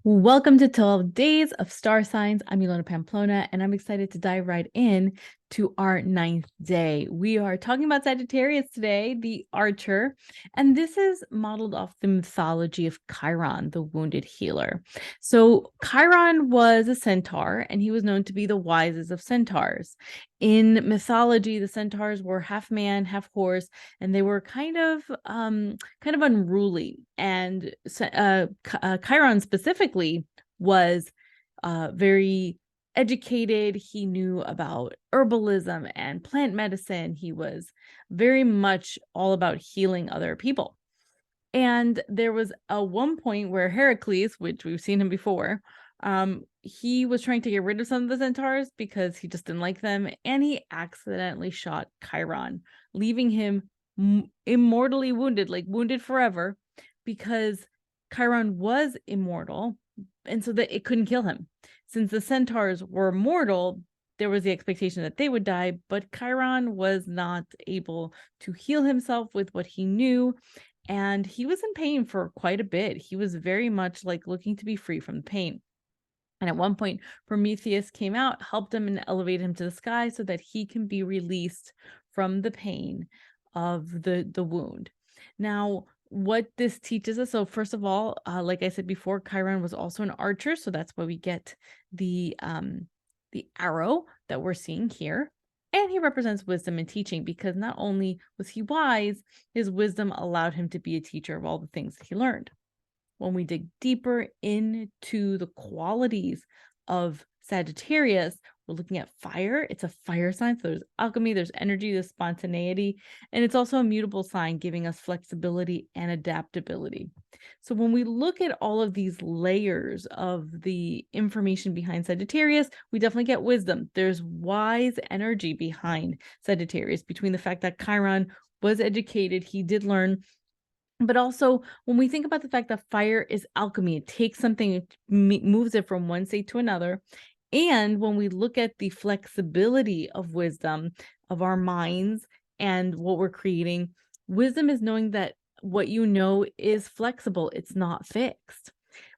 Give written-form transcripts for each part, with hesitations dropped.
Welcome to 12 Days of Star Signs. I'm Ilona Pamplona, and I'm excited to dive right in to our 9th day. We are talking about Sagittarius today, the archer, and this is modeled off the mythology of Chiron, the wounded healer. So Chiron was a centaur, and he was known to be the wisest of centaurs. In mythology, the centaurs were half man, half horse, and they were kind of unruly. And Chiron specifically was very educated. He knew about herbalism and plant medicine. He was very much all about healing other people. And there was a one point where Heracles, which we've seen him before, he was trying to get rid of some of the centaurs because he just didn't like them, and he accidentally shot Chiron, leaving him immortally wounded, like wounded forever, because Chiron was immortal, and so that it couldn't kill him. Since the centaurs were mortal, there was the expectation that they would die, but Chiron was not able to heal himself with what he knew, and he was in pain for quite a bit. He was very much like looking to be free from the pain. And at one point, Prometheus came out, helped him, and elevated him to the sky so that he can be released from the pain of the wound. Now, what this teaches us, so first of all, like I said before, Chiron was also an archer, so that's why we get the arrow that we're seeing here. And he represents wisdom and teaching, because not only was he wise, his wisdom allowed him to be a teacher of all the things that he learned. When we dig deeper into the qualities of Sagittarius, we're looking at fire. It's a fire sign. So there's alchemy, there's energy, there's spontaneity, and it's also a mutable sign, giving us flexibility and adaptability. So when we look at all of these layers of the information behind Sagittarius, we definitely get wisdom. There's wise energy behind Sagittarius, between the fact that Chiron was educated, he did learn. But also, when we think about the fact that fire is alchemy, it takes something, it moves it from one state to another. And when we look at the flexibility of wisdom, of our minds and what we're creating, wisdom is knowing that what you know is flexible, it's not fixed.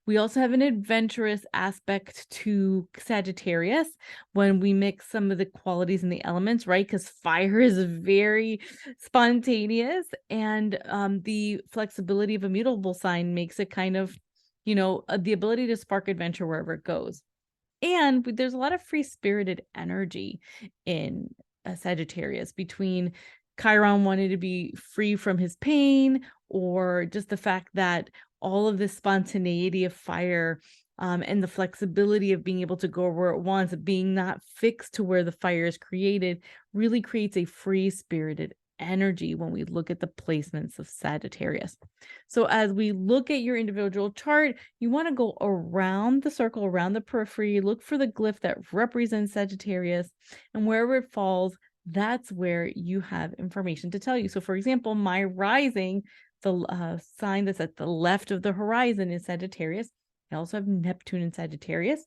We also have an adventurous aspect to Sagittarius when we mix some of the qualities and the elements, right? Because fire is very spontaneous, and the flexibility of a mutable sign makes it kind of, the ability to spark adventure wherever it goes. And there's a lot of free-spirited energy in Sagittarius, between Chiron wanting to be free from his pain, or just the fact that all of this spontaneity of fire, and the flexibility of being able to go where it wants, being not fixed to where the fire is created, really creates a free-spirited energy when we look at the placements of Sagittarius. So as we look at your individual chart, you want to go around the circle, around the periphery, look for the glyph that represents Sagittarius, and wherever it falls, that's where you have information to tell you. So for example, my rising, the sign that's at the left of the horizon, is Sagittarius. I also have Neptune in Sagittarius,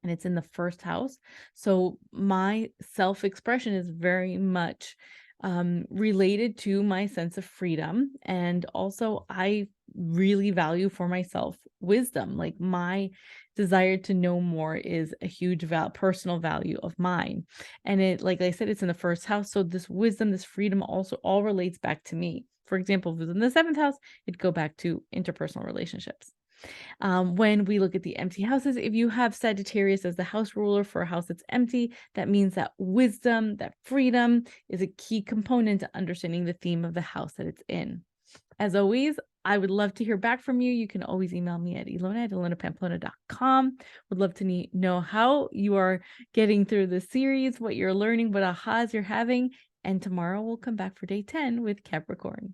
and it's in the first house. So my self-expression is very much related to my sense of freedom. And also, I really value for myself wisdom. Like, my desire to know more is a huge personal value of mine. And it, like I said, it's in the first house. So this wisdom, this freedom also all relates back to me. For example, if it was in the 7th house, it'd go back to interpersonal relationships. When we look at the empty houses, if you have Sagittarius as the house ruler for a house that's empty, that means that wisdom, that freedom is a key component to understanding the theme of the house that it's in. As always, I would love to hear back from you. You can always email me at ilona@ilonapamplona.com. Would love to know how you are getting through the series, what you're learning, what ahas you're having. And tomorrow we'll come back for day 10 with Capricorn.